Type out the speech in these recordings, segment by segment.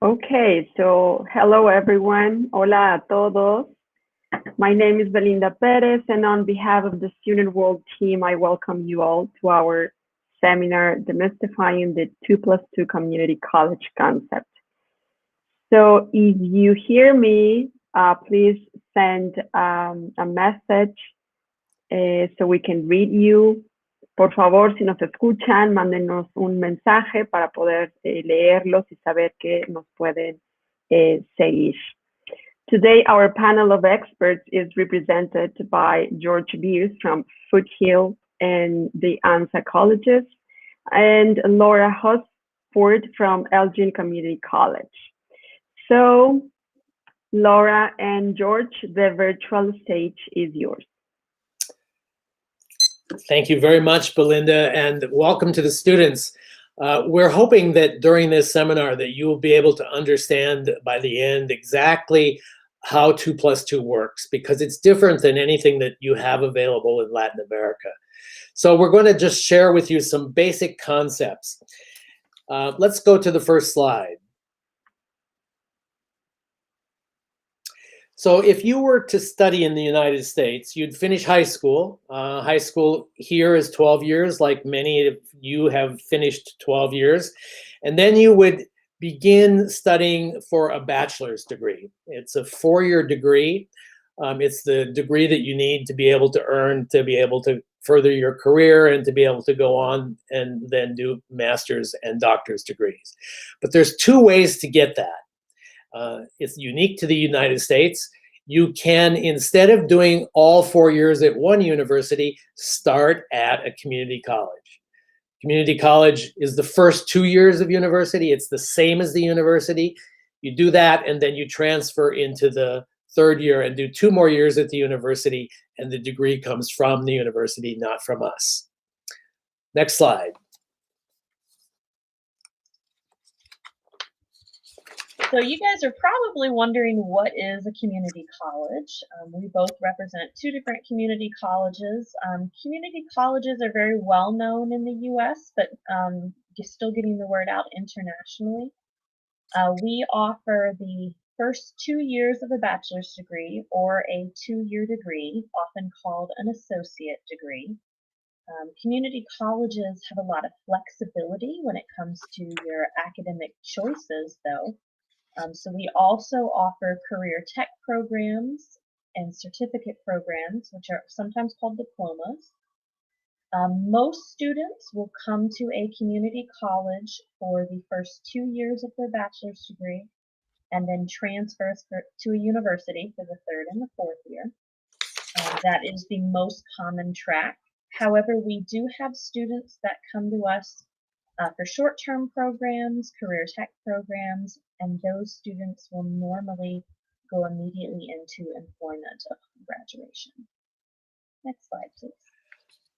Okay, so hello everyone. Hola a todos. My name is Belinda Perez, and on behalf of the Student World team, I welcome you all to our seminar, Demystifying the 2 plus 2 Community College Concept. So if you hear me, please send a message so we can read you. Por favor, si nos escuchan, mándenos un mensaje para poder leerlos y saber que nos pueden seguir. Today, our panel of experts is represented by George Beers from Foothill and the ANSA colleges, and Laura Hosford from Elgin Community College. So, Laura and George, the virtual stage is yours. Thank you very much, Belinda, and welcome to the students. We're hoping that during this seminar that you will be able to understand by the end exactly how 2 plus 2 works, because it's different than anything that you have available in Latin America. So we're going to just share with you some basic concepts. Let's go to the first slide. So if you were to study in the United States, you'd finish high school. High school here is 12 years, like many of you have finished 12 years. And then you would begin studying for a bachelor's degree. It's a 4-year degree. It's the degree that you need to be able to earn, to be able to further your career and to be able to go on and then do master's and doctor's degrees. But there's 2 ways to get that. It's unique to the United States. You can, instead of doing all 4 years at one university, start at a community college. Community college is the first 2 years of university. It's the same as the university. You do that, and then you transfer into the 3rd year and do 2 more years at the university, and the degree comes from the university, not from us. Next slide. So you guys are probably wondering, what is a community college? We both represent 2 different community colleges. Community colleges are very well known in the US, but still getting the word out internationally. We offer the first 2 years of a bachelor's degree or a 2-year degree, often called an associate degree. Community colleges have a lot of flexibility when it comes to your academic choices, though. So we also offer career tech programs and certificate programs, which are sometimes called diplomas. Most students will come to a community college for the first 2 years of their bachelor's degree and then transfers to a university for the 3rd and the 4th year. That is the most common track. However, we do have students that come to us for short-term programs, career tech programs, and those students will normally go immediately into employment upon graduation. Next slide, please.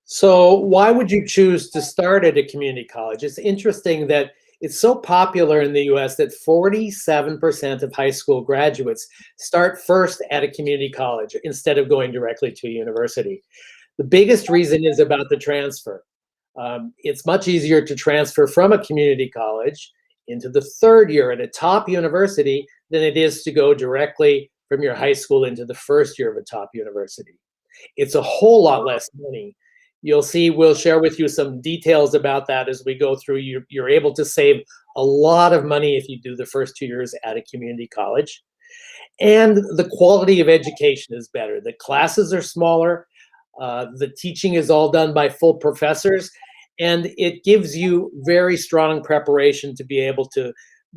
So why would you choose to start at a community college? It's interesting that it's so popular in the US that 47% of high school graduates start first at a community college instead of going directly to a university. The biggest reason is about the transfer. It's much easier to transfer from a community college into the 3rd year at a top university than it is to go directly from your high school into the 1st year of a top university. It's a whole lot less money. You'll see, we'll share with you some details about that as we go through. You're able to save a lot of money if you do the first 2 years at a community college. And the quality of education is better. The classes are smaller. The teaching is all done by full professors, and it gives you very strong preparation to be able to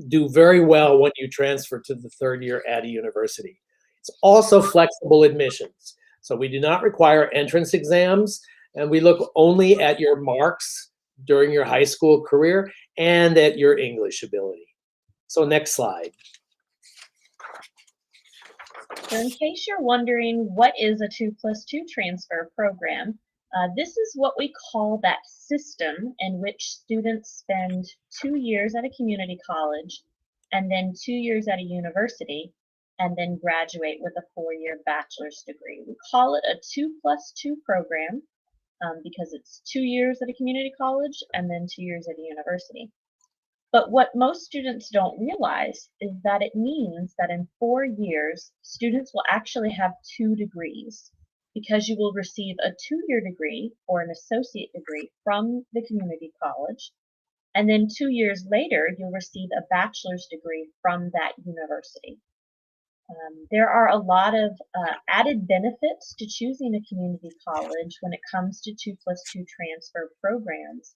do very well when you transfer to the 3rd year at a university. It's also flexible admissions. So we do not require entrance exams, and we look only at your marks during your high school career and at your English ability. So next slide. So in case you're wondering, what is a 2 plus 2 transfer program? This is what we call that system in which students spend 2 years at a community college and then 2 years at a university and then graduate with a 4-year bachelor's degree. We call it a 2 plus 2 program because it's 2 years at a community college and then 2 years at a university. But what most students don't realize is that it means that in 4 years, students will actually have 2 degrees because you will receive a 2-year degree or an associate degree from the community college, and then 2 years later, you'll receive a bachelor's degree from that university. There are a lot of added benefits to choosing a community college when it comes to 2+2 transfer programs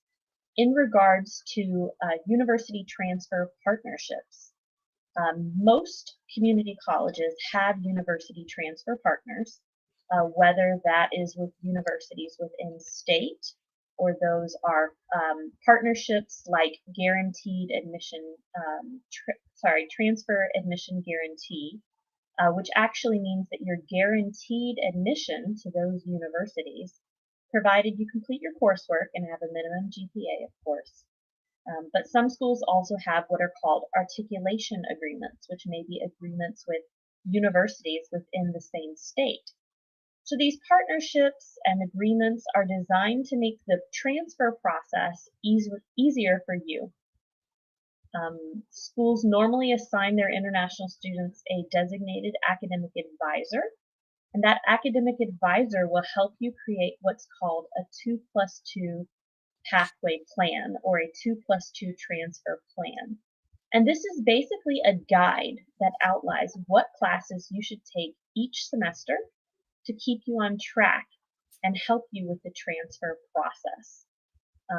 in regards to university transfer partnerships. Most community colleges have university transfer partners, whether that is with universities within state or those are partnerships like guaranteed admission, transfer admission guarantee, which actually means that you're guaranteed admission to those universities, provided you complete your coursework and have a minimum GPA, of course. But some schools also have what are called articulation agreements, which may be agreements with universities within the same state. So these partnerships and agreements are designed to make the transfer process easier for you. Schools normally assign their international students a designated academic advisor, and that academic advisor will help you create what's called a 2+2 pathway plan or a 2+2 transfer plan. And this is basically a guide that outlines what classes you should take each semester to keep you on track and help you with the transfer process.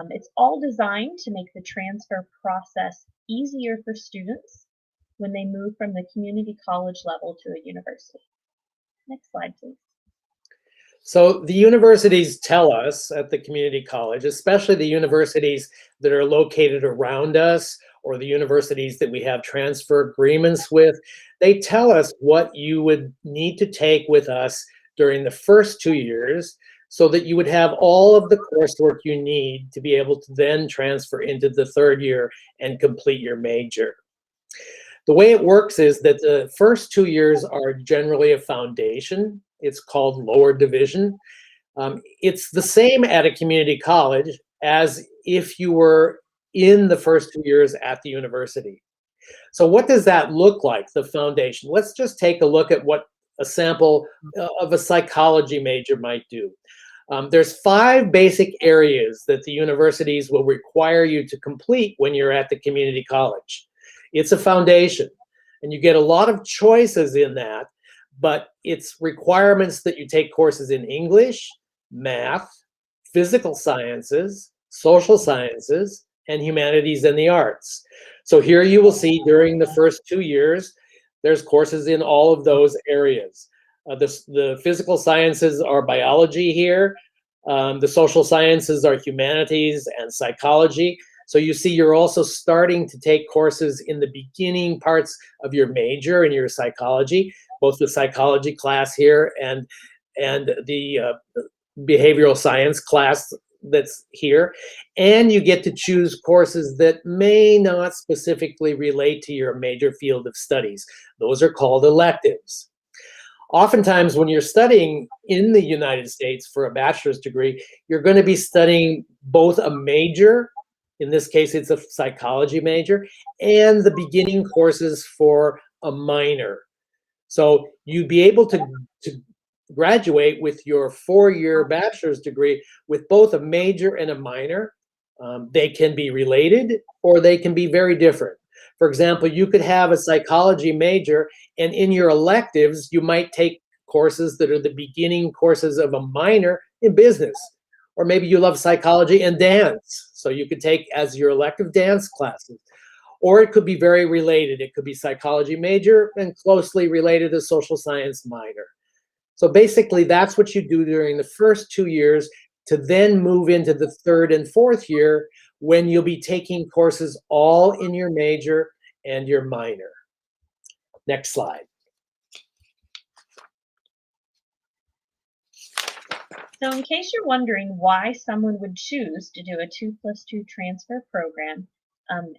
It's all designed to make the transfer process easier for students when they move from the community college level to a university. Next slide, please. So the universities tell us at the community college, especially the universities that are located around us or the universities that we have transfer agreements with, they tell us what you would need to take with us during the first 2 years so that you would have all of the coursework you need to be able to then transfer into the third year and complete your major. The way it works is that the first 2 years are generally a foundation. It's called lower division. It's the same at a community college as if you were in the first 2 years at the university. So what does that look like, the foundation? Let's just take a look at what a sample of a psychology major might do. There's 5 basic areas that the universities will require you to complete when you're at the community college. It's a foundation, and you get a lot of choices in that, but it's requirements that you take courses in English, math, physical sciences, social sciences, and humanities and the arts. So here you will see during the first 2 years, there's courses in all of those areas. The physical sciences are biology here. The social sciences are humanities and psychology. So you see you're also starting to take courses in the beginning parts of your major in your psychology, both the psychology class here and the behavioral science class that's here. And you get to choose courses that may not specifically relate to your major field of studies. Those are called electives. Oftentimes, when you're studying in the United States for a bachelor's degree, you're going to be studying both a major, in this case, it's a psychology major, and the beginning courses for a minor. So you'd be able to graduate with your 4-year bachelor's degree with both a major and a minor. They can be related or they can be very different. For example, you could have a psychology major, and in your electives, you might take courses that are the beginning courses of a minor in business. Or maybe you love psychology and dance, so you could take as your elective dance classes. Or it could be very related. It could be psychology major and closely related to social science minor. So basically, that's what you do during the first 2 years to then move into the third and fourth year when you'll be taking courses all in your major and your minor. Next slide. So in case you're wondering why someone would choose to do a 2+2 transfer program,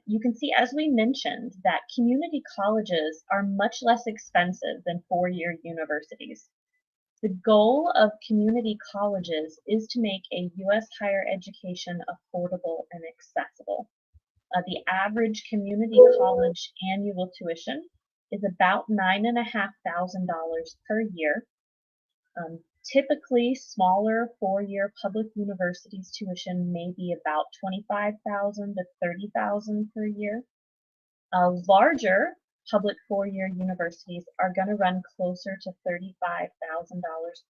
you can see, as we mentioned, that community colleges are much less expensive than 4-year universities. The goal of community colleges is to make a U.S. higher education affordable and accessible. The average community college annual tuition is about $9,500 per year. Typically, smaller four-year public universities tuition may be about $25,000 to $30,000 per year. Larger public four-year universities are going to run closer to $35,000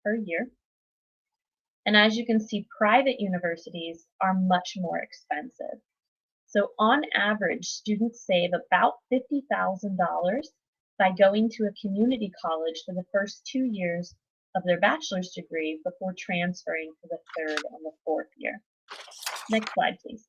per year. And as you can see, private universities are much more expensive. So on average, students save about $50,000 by going to a community college for the first 2 years of their bachelor's degree before transferring to the third and the fourth year. Next slide, please.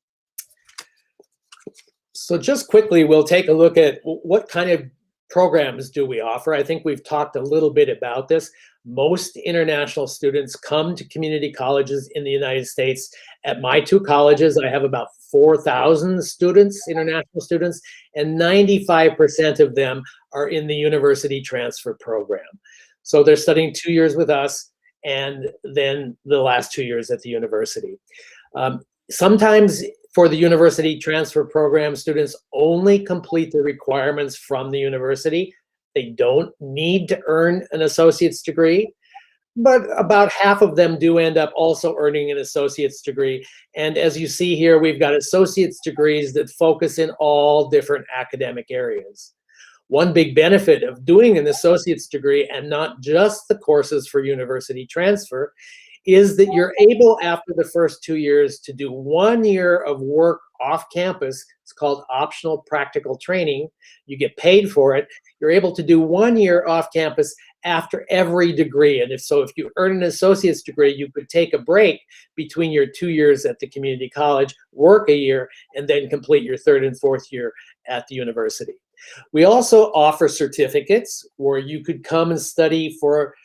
So just quickly, we'll take a look at what kind of programs do we offer. I think we've talked a little bit about this. Most international students come to community colleges in the United States. At my two colleges, I have about 4,000 students, international students, and 95% of them are in the university transfer program. So they're studying 2 years with us and then the last 2 years at the university. Sometimes for the university transfer program, students only complete the requirements from the university. They don't need to earn an associate's degree, but about half of them do end up also earning an associate's degree. And as you see here, we've got associate's degrees that focus in all different academic areas. One big benefit of doing an associate's degree and not just the courses for university transfer is that you're able, after the first 2 years, to do 1 year of work off campus. It's called optional practical training. You get paid for it. You're able to do 1 year off campus after every degree. And if you earn an associate's degree, you could take a break between your 2 years at the community college, work a year, and then complete your third and fourth year at the university. We also offer certificates where you could come and study for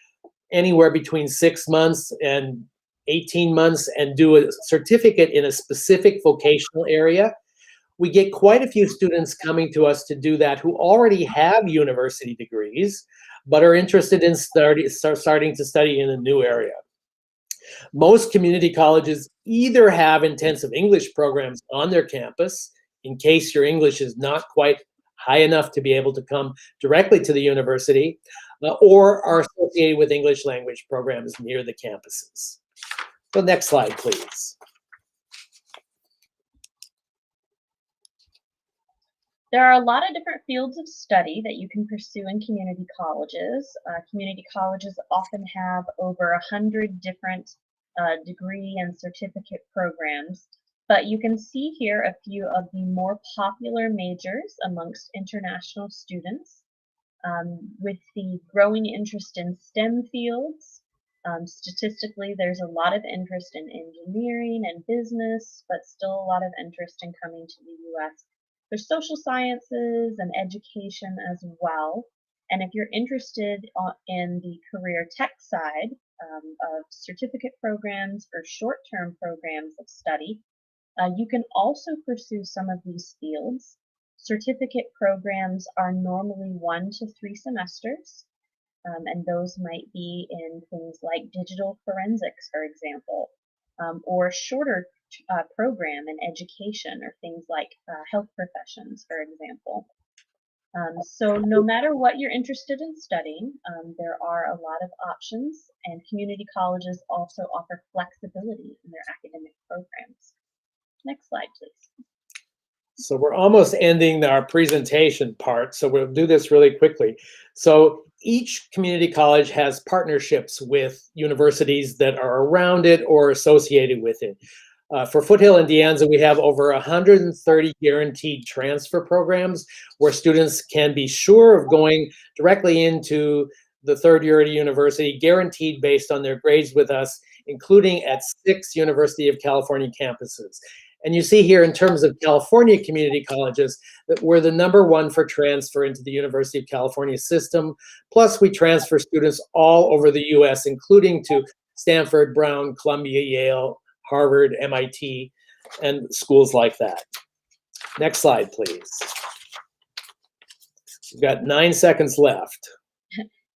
anywhere between 6 months and 18 months and do a certificate in a specific vocational area. We get quite a few students coming to us to do that who already have university degrees, but are interested in starting to study in a new area. Most community colleges either have intensive English programs on their campus, in case your English is not quite high enough to be able to come directly to the university, or are associated with English language programs near the campuses. So next slide, please. There are a lot of different fields of study that you can pursue in community colleges. Community colleges often have over 100 different degree and certificate programs, but you can see here a few of the more popular majors amongst international students. With the growing interest in STEM fields, statistically there's a lot of interest in engineering and business, but still a lot of interest in coming to the US. There's social sciences and education as well. And if you're interested in the career tech side of certificate programs or short-term programs of study, you can also pursue some of these fields. Certificate programs are normally 1 to 3 semesters, and those might be in things like digital forensics, for example, or a shorter program in education, or things like health professions, for example. So no matter what you're interested in studying, there are a lot of options, and community colleges also offer flexibility in their academic programs. Next slide, please. So we're almost ending our presentation part, so we'll do this really quickly. So each community college has partnerships with universities that are around it or associated with it. For Foothill and De Anza, we have over 130 guaranteed transfer programs where students can be sure of going directly into the third year at a university, guaranteed based on their grades with us, including at 6 University of California campuses. And you see here in terms of California community colleges that we're the #1 for transfer into the University of California system. Plus we transfer students all over the US, including to Stanford, Brown, Columbia, Yale, Harvard, MIT, and schools like that. Next slide, please. We've got 9 seconds left.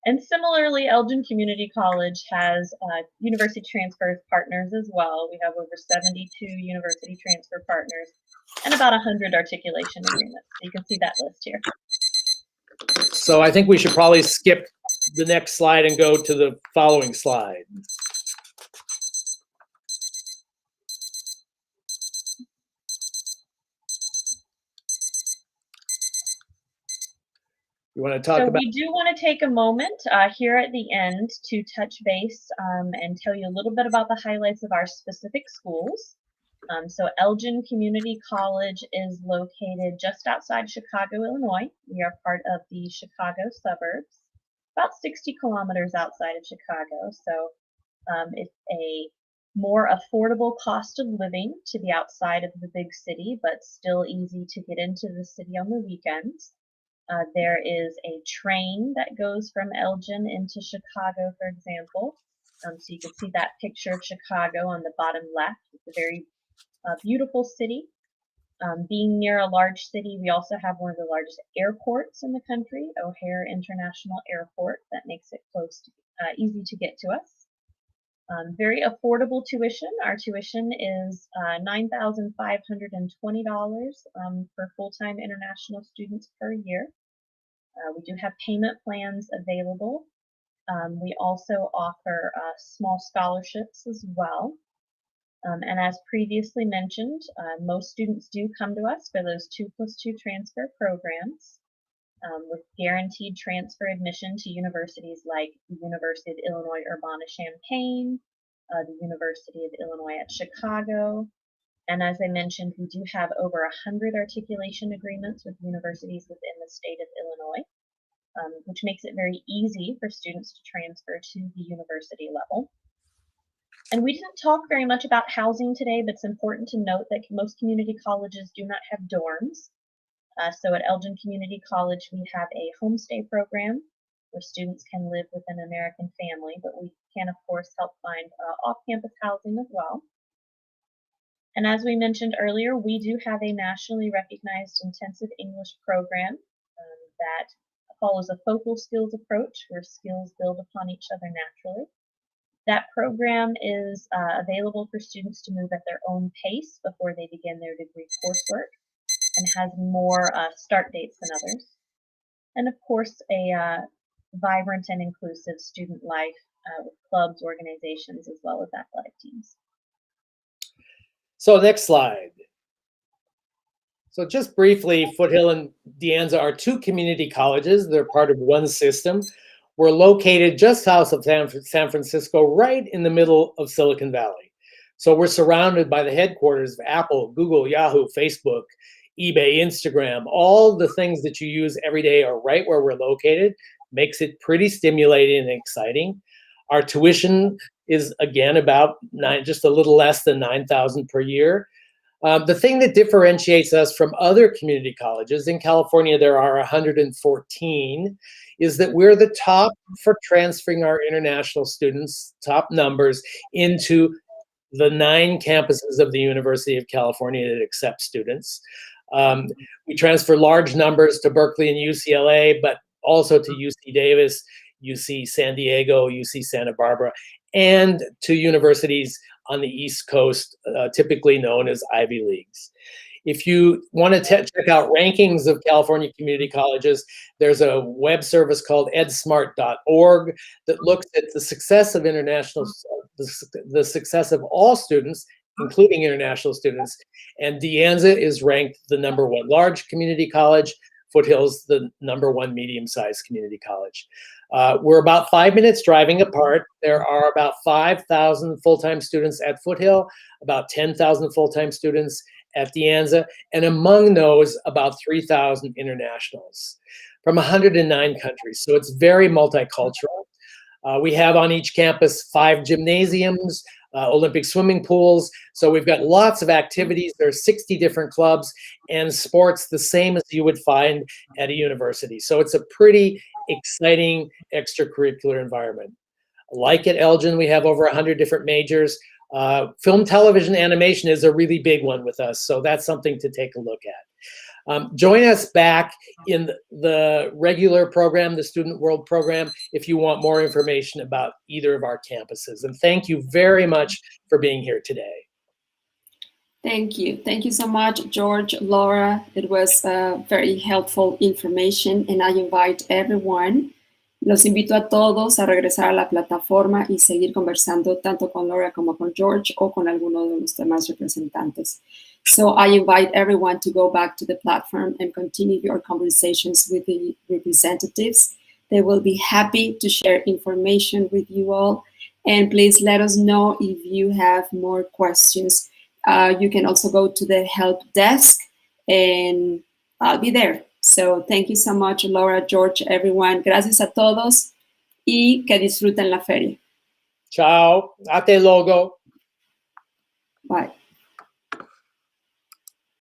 And similarly, Elgin Community College has university transfer partners as well. We have over 72 university transfer partners and about 100 articulation agreements. You can see that list here. So I think we should probably skip the next slide and go to the following slide. You want to talk about? We do want to take a moment here at the end to touch base and tell you a little bit about the highlights of our specific schools. So Elgin Community College is located just outside Chicago, Illinois. We are part of the Chicago suburbs, about 60 kilometers outside of Chicago. So it's a more affordable cost of living to be outside of the big city, but still easy to get into the city on the weekends. There is a train that goes from Elgin into Chicago, for example. So you can see that picture of Chicago on the bottom left. It's a very beautiful city. Being near a large city, we also have one of the largest airports in the country, O'Hare International Airport. That makes it close to, easy to get to us. Very affordable tuition. Our tuition is $9,520 for full-time international students per year. We do have payment plans available. We also offer small scholarships as well. And as previously mentioned, most students do come to us for those 2+2 transfer programs with guaranteed transfer admission to universities like the University of Illinois Urbana-Champaign, the University of Illinois at Chicago. And as I mentioned, we do have over 100 articulation agreements with universities within the state of Illinois, which makes it very easy for students to transfer to the university level. And we didn't talk very much about housing today, but it's important to note that most community colleges do not have dorms. So at Elgin Community College, we have a homestay program where students can live with an American family, but we can, of course, help find off-campus housing as well. And as we mentioned earlier, we do have a nationally recognized intensive English program that follows a focal skills approach where skills build upon each other naturally. That program is available for students to move at their own pace before they begin their degree coursework and has more start dates than others. And of course, a vibrant and inclusive student life with clubs, organizations, as well as athletic teams. So next slide. So just briefly, Foothill and De Anza are two community colleges. They're part of one system. We're located just south of San Francisco, right in the middle of Silicon Valley. So we're surrounded by the headquarters of Apple, Google, Yahoo, Facebook, eBay, Instagram. All the things that you use every day are right where we're located. Makes it pretty stimulating and exciting. Our tuition is, again, about just a little less than $9,000 per year. The thing that differentiates us from other community colleges, in California there are 114, is that we're the top for transferring our international students, top numbers, into the 9 campuses of the University of California that accept students. We transfer large numbers to Berkeley and UCLA, but also to UC Davis, UC San Diego, UC Santa Barbara, and to universities on the East Coast, typically known as Ivy Leagues. If you want to check out rankings of California community colleges, there's a web service called edsmart.org that looks at the success of the success of all students, including international students. And De Anza is ranked the #1 large community college. Foothill's the #1 medium-sized community college. We're about 5 minutes driving apart. There are about 5,000 full-time students at Foothill, about 10,000 full-time students at De Anza, and among those, about 3,000 internationals from 109 countries. So it's very multicultural. We have on each campus 5 gymnasiums, Olympic swimming pools. So we've got lots of activities. There are 60 different clubs and sports, the same as you would find at a university. So it's a pretty exciting extracurricular environment. Like at Elgin, we have over 100 different majors. Film, television, animation is a really big one with us. So that's something to take a look at. Join us back in the regular program, the Student World program, if you want more information about either of our campuses. And thank you very much for being here today. Thank you. Thank you so much, George, Laura. It was very helpful information, and I invite everyone. Los invito a todos a regresar a la plataforma y seguir conversando tanto con Laura como con George o con alguno de los demás representantes. So I invite everyone to go back to the platform and continue your conversations with the representatives. They will be happy to share information with you all. And please let us know if you have more questions. You can also go to the help desk and I'll be there. So thank you so much, Laura, George, everyone. Gracias a todos y que disfruten la feria. Ciao. Hasta luego. Bye.